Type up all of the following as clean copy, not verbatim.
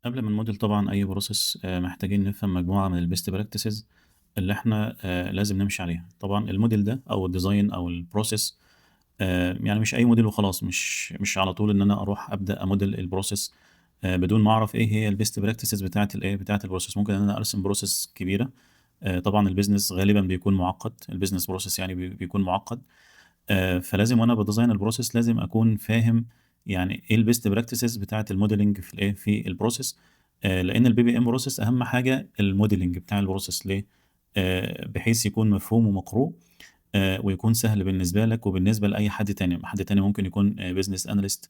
قبل ما نموديل طبعًا أي process محتاجين نفهم مجموعة من الbest practices اللي إحنا لازم نمشي عليها. طبعًا الmodel ده أو الdesign أو الprocess يعني مش أي model وخلاص، مش على طول إن أنا أروح أبدأ أmodel الprocess بدون ما أعرف إيه هي الbest practices بتاعة الإيه، بتاعة الprocess. ممكن إن أنا أرسم process كبيرة. طبعًا الbusiness غالبًا بيكون معقّد، الbusiness process يعني بيكون معقّد. فلازم وأنا باdesign الprocess لازم أكون فاهم يعني إيه الbest practices بتاعة الmodeling في الإيه، في الprocess. لإن الBPM process أهم حاجة الmodeling بتاع الprocess ليه؟ بحيث يكون مفهوم ومقروء ويكون سهل بالنسبة لك وبالنسبة لأي حد تاني. حد تاني ممكن يكون business analyst،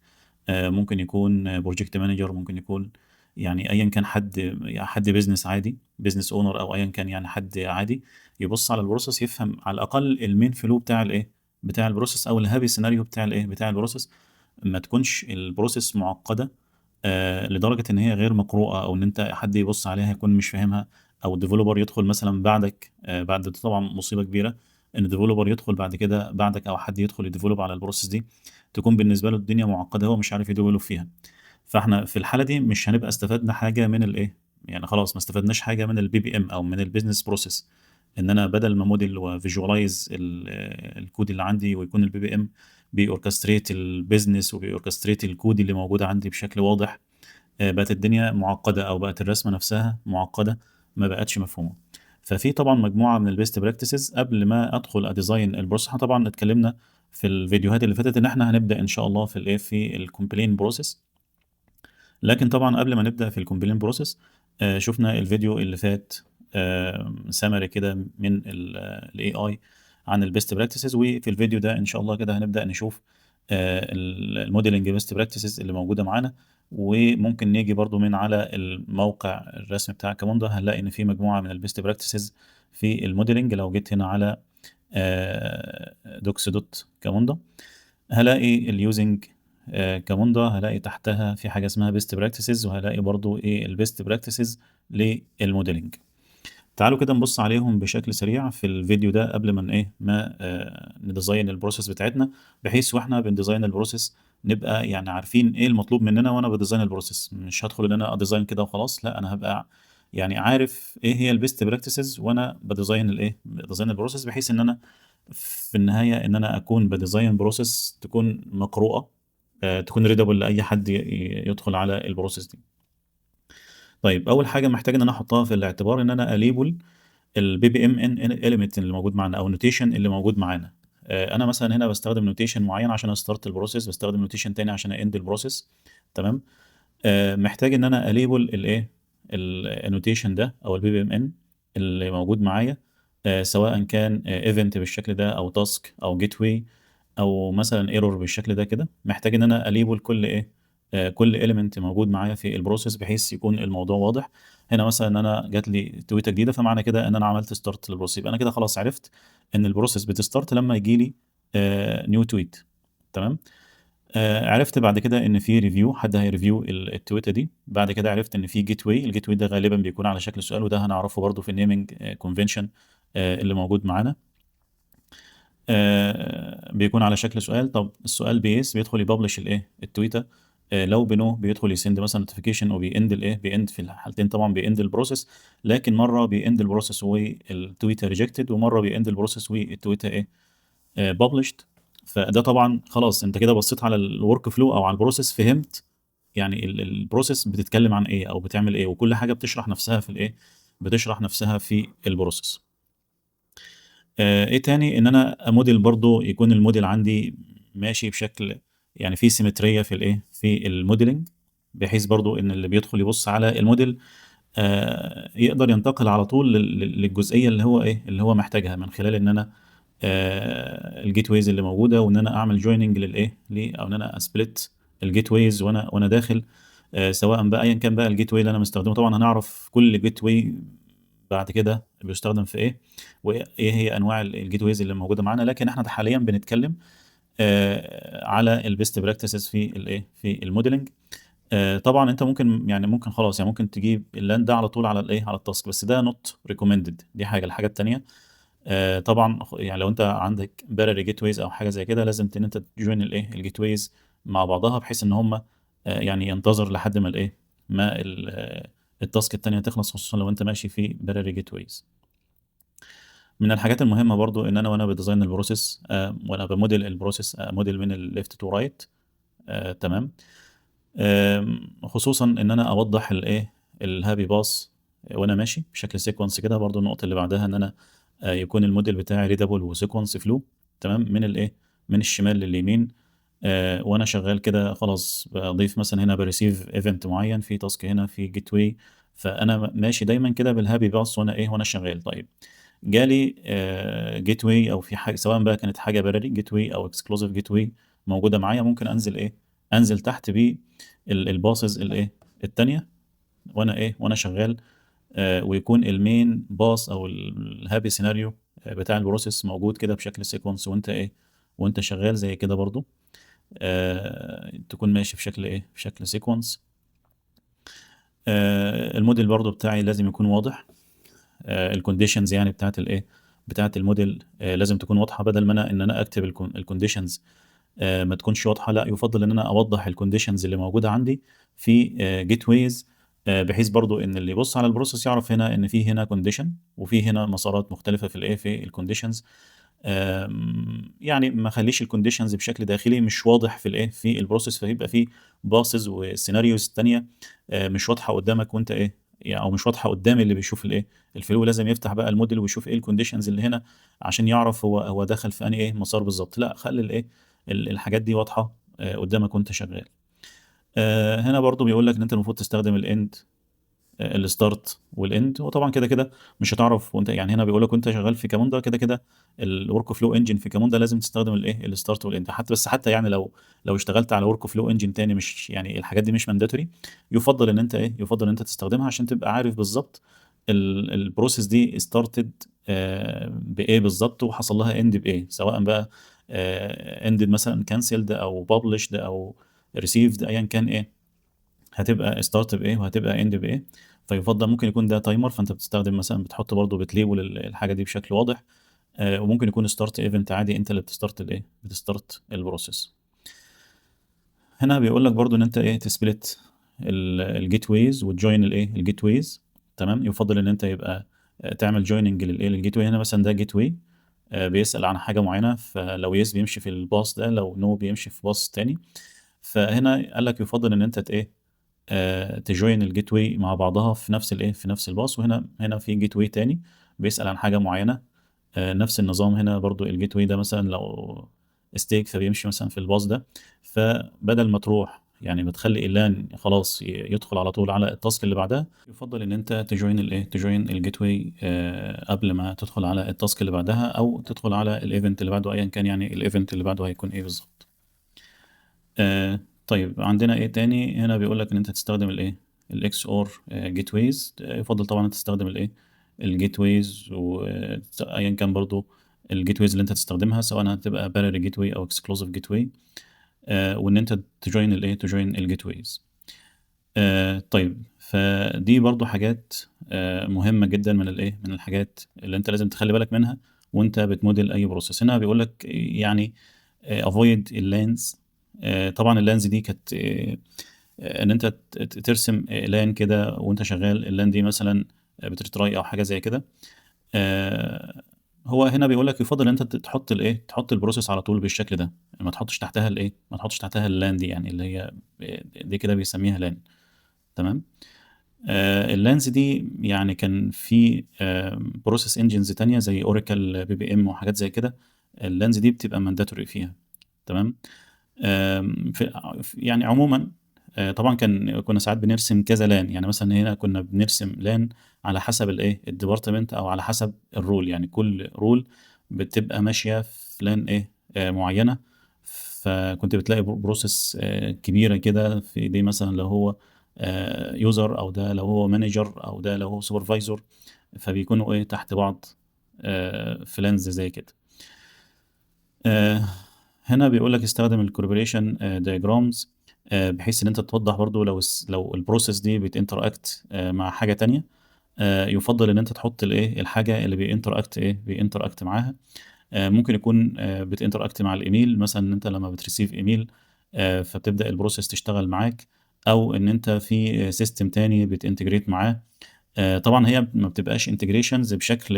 ممكن يكون project manager، ممكن يكون يعني أيًا كان حد business عادي، business owner أو أيًا كان يعني حد عادي، يبُص على الprocess يفهم على الأقل الmain flow بتاع الإيه، بتاع الprocess أو الhappy scenario بتاع الإيه، بتاع الprocess. ما تكونش الprocess معقدة لدرجة إن هي غير مقروءة، أو إن أنت حد يبُص عليها يكون مش فاهمها، أو developer يدخل مثلًا بعدك. بعد ده طبعًا مصيبة كبيرة إن developer يدخل بعد كده بعدك، أو حد يدخل يdevelop على الprocess دي، تكون بالنسبة له الدنيا معقدة هو مش عارف يdevelop فيها. فإحنا في الحالة دي مش هنبقى استفدنا حاجة من الإيه، يعني خلاص ما استفدناش حاجة من الBPM أو من الbusiness process. إن أنا بدل ما model وvisualize الكود اللي عندي ويكون الBPM بيorchestrate الbusiness وبيorchestrate الكود اللي موجود عندي بشكل واضح، بقت الدنيا معقدة أو بقت الرسمة نفسها معقدة، ما بقتش مفهومة. ففي طبعًا مجموعة من الbest practices قبل ما أدخل أdesign الprocess. إحنا طبعًا اتكلمنا في الفيديوهات اللي فاتت إن إحنا هنبدأ إن شاء الله في الإيه، في الcomplaint process. لكن طبعًا قبل ما نبدأ في الcomplaint process شُفنا الفيديو اللي فات summary كده من الAI عن الbest practices، وفي الفيديو ده إن شاء الله كده هنبدأ نشوف الmodeling best practices اللي موجودة معانا. وممكن نيجي برضه من على الموقع الرسمي بتاع كاموندا، هنلاقي إن في مجموعة من الbest practices في الmodeling. لو جيت هنا على docs.camunda هالاقي الusing كاموندا، هالاقي تحتها في حاجة اسمها best practices، وهالاقي برضه إيه الbest practices للmodeling. تعالوا كده نبُص عليهم بشكل سريع في الفيديو ده قبل ما إيه، ما نdesign الprocess بتاعتنا، بحيث وإحنا بنdesign الprocess نبقى يعني عارفين إيه المطلوب مننا وأنا باdesign الprocess. مش هادخل إن أنا أdesign كده وخلاص، لأ أنا هابقى يعني عارف إيه هي الbest practices وأنا باdesign الإيه، باdesign الprocess، بحيث إن أنا في النهاية إن أنا أكون باdesign process تكون مقروءة، تكون readable لأي حد يدخل على الprocess دي. طيب أول حاجة محتاج إن أنا أحطها في الاعتبار إن أنا أlabel الBPMN element اللي موجود معانا أو الnotation اللي موجود معانا. أنا مثلًا هنا باستخدم notation معين عشان أstart الprocess، باستخدم notation تاني عشان أend الprocess. تمام. محتاج إن أنا أlabel الإيه، الannotation ده أو الBPMN اللي موجود معايا، سواءً كان event بالشكل ده أو task أو gateway أو مثلًا error بالشكل ده كده. محتاج إن أنا أlabel كل إيه، كل element موجود معايا في الprocess بحيث يكون الموضوع واضح. هنا مثلًا إن أنا جات لي تويتة جديدة، فمعنى كده إن أنا عملت start للprocess، يبقى أنا كده خلاص عرفت إن الprocess بتstart لمّا ييجي لي new tweet. تمام. عرفت بعد كده إن في review، حد هيreview التويتة دي. بعد كده عرفت إن في gateway، الgateway ده غالبًا بيكون على شكل سؤال، وده هنعرفه برضه في الnaming convention اللي موجود معانا. بيكون على شكل سؤال. طب السؤال بيس بيدخل يpublish الإيه، التويتة. لو بno بيدخل يsend مثلًا notification وبيend الإيه، بيend في الحالتين طبعًا بيend الprocess، لكن مرّة بيend الprocess والتويتة rejected، ومرّة بيend الprocess والتويتة إيه، published. فده طبعًا خلاص أنت كده بصيت على الwork flow أو على الprocess، فهمت يعني الprocess بتتكلم عن إيه أو بتعمل إيه، وكل حاجة بتشرح نفسها في الإيه، بتشرح نفسها في الprocess. إيه تاني، إن أنا أmodel برضه يكون الmodel عندي ماشي بشكل يعني في سيمترية في الإيه، في الmodeling، بحيث برضه إن اللي بيدخل يبُص على الmodel يقدر ينتقل على طول للجزئية اللي هو إيه، اللي هو محتاجها من خلال إن أنا الgateways اللي موجودة، وإن أنا أعمل joining للإيه، أو إن أنا أsplit الgateways وأنا داخل. سواءً بقى أيًا كان بقى الgateway اللي أنا مستخدمه. طبعًا هنعرف كل gateway بعد كده بيستخدم في إيه، وإيه هي أنواع الgateways اللي موجودة معانا، لكن إحنا حاليًا بنتكلم على الbest practices في الإيه، في الmodeling. طبعًا أنت ممكن يعني ممكن خلاص يعني ممكن تجيب الland ده على طول على الإيه، على الtask، بس ده not recommended. دي حاجة. الحاجة التانية طبعًا يعني لو أنت عندك parallel gateways أو حاجة زي كده، لازم إن أنت تjoin الإيه، الgateways مع بعضها، بحيث إن هم يعني ينتظر لحد ما الإيه، ما التاسك التانية تخلص، خصوصا لو انت ماشي في باريري جيت ويز. من الحاجات المهمه برضو ان انا وانا بديزاين البروسيس، وانا بموديل البروسيس، موديل من الليفت تو رايت. تمام. خصوصا ان انا اوضح الايه الهابي باص وانا ماشي بشكل سيكونس كده. برضو النقطه اللي بعدها ان انا يكون الموديل بتاعي ريدابل وسيكونس فلو. تمام. من الايه من الشمال لليمين. وانا شغال كده خلاص بضيف مثلا هنا بريسيف ايفنت معين في تاسك هنا في جيت واي. فانا ماشي دايما كده بالهابي باص وانا شغال. طيب جالي جيت واي او في حاجه، سواء بقى كانت حاجه بارلي جيت واي او اكسكلوزيف جيت واي موجوده معايا، ممكن انزل تحت بالباصز التانيه وانا شغال. ويكون المين باص او الهابي سيناريو بتاع البروسيس موجود كده بشكل سيكونس، وانت شغال زي كده برضو. تكون ماشي بشكل سيكونس. الموديل برضو بتاعي لازم يكون واضح. الكونديشنز يعني بتاعت الموديل لازم تكون واضحه، بدل ما انا اكتب الكونديشنز ما تكونش واضحه. لا، يفضل ان انا اوضح الكونديشنز اللي موجوده عندي في جيت ويز، بحيث برضو ان اللي يبص على البروسيس يعرف هنا ان في هنا كونديشن وفي هنا مسارات مختلفه في الكونديشنز. يعني ما اخليش الكونديشنز بشكل داخلي مش واضح في البروسيس، فيبقى في باسز وسيناريوز تانية مش واضحه قدامك وانت يعني، او مش واضحه قدام اللي بيشوف الفلو. لازم يفتح بقى الموديل ويشوف ايه الكونديشنز اللي هنا عشان يعرف هو دخل في انهي مسار بالظبط. لا، خلي الحاجات دي واضحه قدامك وانت شغال. هنا برضو بيقول لك ان انت المفروض تستخدم الاند، الستارت والاند. وطبعا كده كده مش هتعرف وانت يعني، هنا بيقول لك وانت شغال في كاموندا كده كده الورك فلو انجن في كاموندا لازم تستخدم الستارت والاند. حتى يعني لو اشتغلت على ورك فلو انجن تاني، مش يعني الحاجات دي مش مانداتوري. يفضل ان انت تستخدمها عشان تبقى عارف بالظبط البروسيس دي ستارتد بايه بالظبط، وحصل لها اند بايه، سواء بقى اند مثلا كانسلد او بابلشد او ريسيفد، ايا كان هتبقى ستارت بايه وهتبقى اند بايه. فيفضل ممكن يكون ده تايمر، فانت بتستخدم مثلا بتحط برضه بتليبل الحاجه دي بشكل واضح. وممكن يكون ستارت ايفنت عادي، انت اللي بتستارت البروسيس. هنا بيقول لك برضه ان انت تسبلت الجيت ويز وتجوين الجيت ويز. تمام. يفضل ان انت يبقى تعمل جويننج للجيت واي. هنا مثلا ده جيت واي بيسأل عن حاجه معينه، فلو يس بيمشي في الباص ده، لو نو بيمشي في باص تاني. فهنا قال لك يفضل ان انت تجوين الجيت واي مع بعضها في نفس الباص. وهنا في جيت واي تاني بيسأل عن حاجة معينة. نفس النظام هنا برضو الجيت واي ده مثلا لو ستيك فبيمشي مثلا في الباص ده. فبدل ما تروح يعني بتخلي اللان خلاص يدخل على طول على التاسك اللي بعدها، يفضل ان انت تجوين الجيت واي قبل ما تدخل على التاسك اللي بعدها، او تدخل على الايفنت اللي بعده ايا كان يعني الايفنت اللي بعده هيكون بالظبط. طيب عندنا ايه تاني؟ هنا بيقول لك ان انت تستخدم الاكس اور جيت ويز. يفضل طبعا انت تستخدم الجيت ويز، وايا كان برضو الجيت ويز اللي انت تستخدمها، سواء هتبقى بارل جيت واي او اكسكلوزيف جيت واي. وان انت تجوين الجيت ويز. طيب فدي برضو حاجات مهمة جدا من الحاجات اللي انت لازم تخلي بالك منها وانت بتموديل اي بروسيس. هنا بيقول لك يعني افويد اللانز. طبعا اللانز دي كانت ان انت ترسم لان كده وانت شغال. اللان دي مثلا بترتراي او حاجه زي كده. آه، هو هنا بيقول لك يفضل ان انت تحط البروسيس على طول بالشكل ده، ما تحطش تحتها اللان دي، يعني اللي هي دي كده بيسميها لان. تمام. اللانز دي يعني كان في بروسيس انجنز تانية زي اوراكل بي بي ام وحاجات زي كده. اللانز دي بتبقى مانداتوري فيها. تمام. يعني عموما طبعا كنا ساعات بنرسم كذا لان. يعني مثلا هنا كنا بنرسم لان على حسب الديبارتمنت او على حسب الرول، يعني كل رول بتبقى ماشيه في لان معينه. فكنت بتلاقي بروسيس كبيره كده في دي، مثلا لو هو يوزر، او ده لو هو مانجر، او ده لو هو سوبرفايزر، فبيكونوا تحت بعض في لانز زي كده. آه، هنا بيقول لك استخدم الكوربريشن دايجرامز بحيث ان انت توضح برضو لو البروسيس دي بتinteract مع حاجه تانية. يفضل ان انت تحط الحاجه اللي بيinteract معاها. ممكن يكون بتinteract مع الايميل مثلا، ان انت لما بتريسيف ايميل فبتبدا البروسيس تشتغل معاك. أو إن أنت في system تاني بتintegrate معاه. طبعًا هي ما بتبقاش integrations بشكل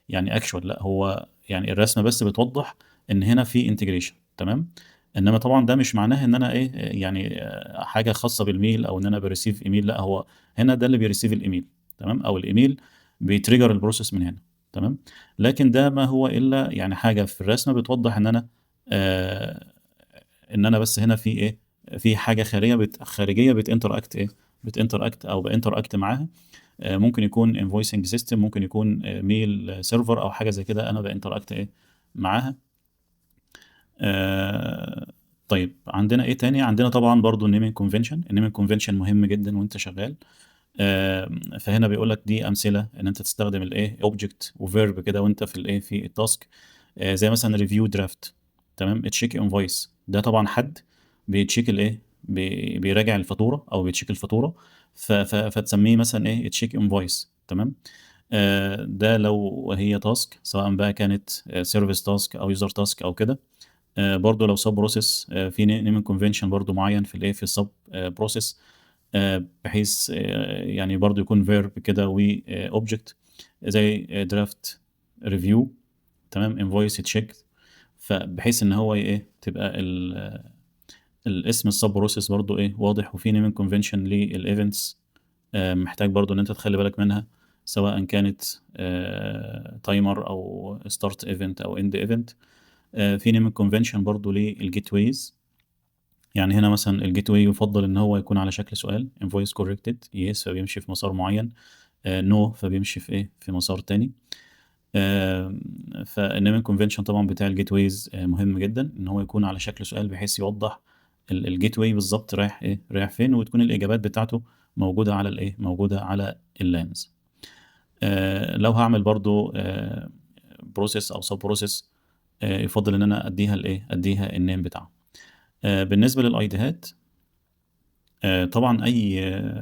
يعني actual، لأ، هو يعني الرسمة بس بتوضّح إن هنا في integration، تمام. إنما طبعًا ده مش معناه إن أنا إيه، يعني حاجة خاصة بالmail أو إن أنا بreceive email، لأ، هو هنا ده اللي بيreceive الemail، تمام، أو الemail بيtrigger الprocess من هنا، تمام. لكن ده ما هو إلا يعني حاجة في الرسمة بتوضّح آآ إن أنا بس هنا في إيه، في حاجة خارجية بتinteract إيه، بتinteract أو بinteract معاها. ممكن يكون invoicing system، ممكن يكون mail server أو حاجة زي كده أنا بinteract إيه معاها. آآ طيب عندنا إيه تاني؟ عندنا طبعًا برضه الnaming convention. الnaming convention مهم جدًا وأنت شغال. فهنا بيقول لك دي أمثلة إن أنت تستخدم الإيه، object وverb كده وأنت في الإيه، في الtask. زي مثلًا review draft، تمام، check invoice. ده طبعًا حد بيcheck الإيه، بيراجع الفاتورة أو بيcheck الفاتورة، فتسميه مثلًا إيه، check invoice، تمام. ده لو هي task، سواء بقى كانت service task أو user task أو كده. برضه لو sub process، في naming convention برضه معين في الإيه، في الsub process، بحيث يعني برضه يكون verb كده وobject زي draft review، تمام، invoice check. فبحيث إن هو إيه، تبقى الاسم الsub process برضه إيه، واضح، وفي naming convention للevents محتاج برضه إن أنت تخلّي بالك منها، سواء كانت timer أو start event أو end event. في naming convention برضه للgateways. يعني هنا مثلًا الgateway يُفضّل إن هو يكون على شكل سؤال invoice corrected yes، فبيمشي في مسار معيّن، no، فبيمشي في إيه، في مسار تاني. آمم فالnaming convention طبعًا بتاع الgateways مهم جدًا إن هو يكون على شكل سؤال، بحيث يوضّح الgateway بالضبط رايح إيه، رايح فين، وتكون الإجابات بتاعته موجودة على الإيه، موجودة على الlands. لو هاعمل برضه process أو sub process، يُفضّل إن أنا أدّيها الإيه، أدّيها الname بتاعها. بالنسبة للأيديهات، طبعًا أي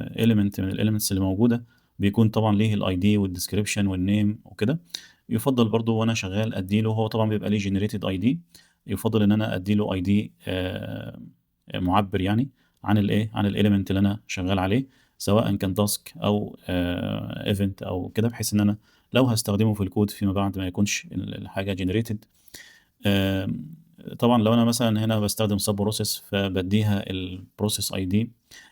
element من الelements اللي موجودة بيكون طبعًا ليه الID والdescription والname وكده. يُفضّل برضه وأنا شغال أدّي له، هو طبعًا بيبقى ليه generated ID، يُفضّل إن أنا أدّي له ID مُعبّر يعني عن الإيه، عن الelement اللي أنا شغال عليه، سواء كان task أو event أو كده، بحيث إن أنا لو هاستخدمه في الكود فيما بعد ما يكونش الحاجة generated. آمم، طبعًا لو أنا مثلًا هنا باستخدم sub process فبادّيها الprocess ID.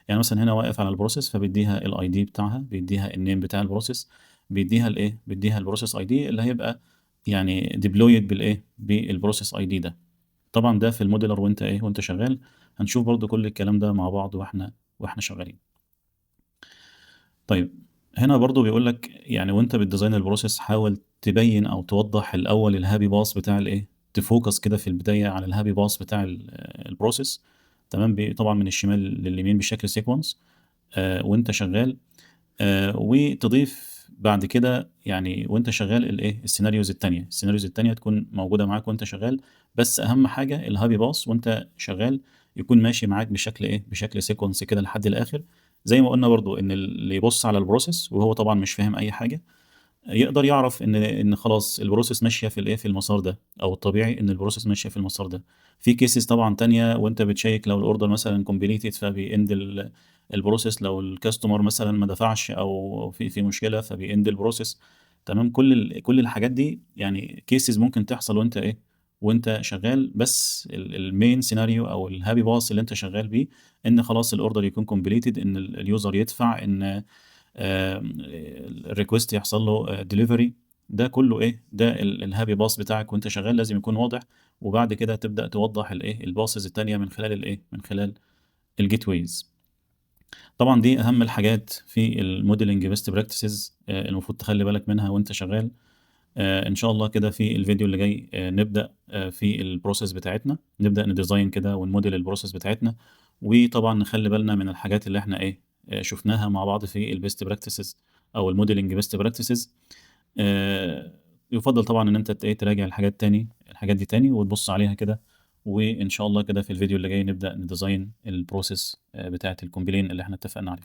يعني مثلًا هنا واقف على الprocess فبيدّيها الID بتاعها، بيدّيها الname بتاع الprocess، بيدّيها الإيه، بيدّيها الprocess ID اللي هيبقى يعني deployed بالإيه، بالprocess ID ده. طبعًا ده في الmodeler وأنت إيه، وأنت شغال. هنشوف برضه كل الكلام ده مع بعض وإحنا شغالين. طيب هنا برضه بيقول لك يعني وأنت بتdesign الprocess حاول تبيّن أو توضّح الأول الhappy path بتاع الإيه، تfocus كده في البداية على الhappy path بتاع الprocess، تمام. طبعًا من الشمال لليمين بشكل sequence وأنت شغال. وتضيف بعد كده يعني وأنت شغال الإيه، الscenarios التانية تكون موجودة معاك وأنت شغال. بس أهم حاجة الhappy path وأنت شغال يكون ماشي معاك بشكل إيه، بشكل sequence كده لحد الآخر. زي ما قُلنا برضه إن اللي يبُص على الprocess وهو طبعًا مش فاهم أي حاجة، يقدر يعرف إن خلاص الprocess ماشية في الإيه، في المسار ده، أو الطبيعي إن الprocess ماشية في المسار ده. في cases طبعًا تانية وأنت بتشيّك لو الorder مثلًا completed فبيend الprocess، لو الcustomer مثلًا ما دفعش أو في مشكلة فبيend الprocess، تمام. كل الحاجات دي يعني cases ممكن تحصل وأنت إيه، وأنت شغال. بس الmain scenario أو الhappy path اللي أنت شغال بيه إن خلاص الorder يكون completed، إن الuser يدفع، إن الrequest يحصل له delivery. ده كله إيه، ده الhappy path بتاعك وأنت شغال لازم يكون واضح. وبعد كده تبدأ توضّح الإيه، الpasses التانية من خلال الإيه، من خلال الgateways. طبعًا دي أهم الحاجات في الmodeling best practices المفروض تخلّي بالك منها وأنت شغال. إن شاء الله كده في الفيديو اللي جاي نبدأ في الprocess بتاعتنا، نبدأ نdesign كده ونmodel الprocess بتاعتنا. وطبعًا نخلّي بالنا من الحاجات اللي إحنا إيه، شُفناها مع بعض في الbest practices أو الmodeling best practices. يُفضّل طبعًا إن أنت إيه، تراجع الحاجات دي تاني وتبُص عليها كده. وإن شاء الله كده في الفيديو اللي جاي نبدأ نdesign الprocess بتاعة الcomplaint اللي إحنا اتفقنا عليها.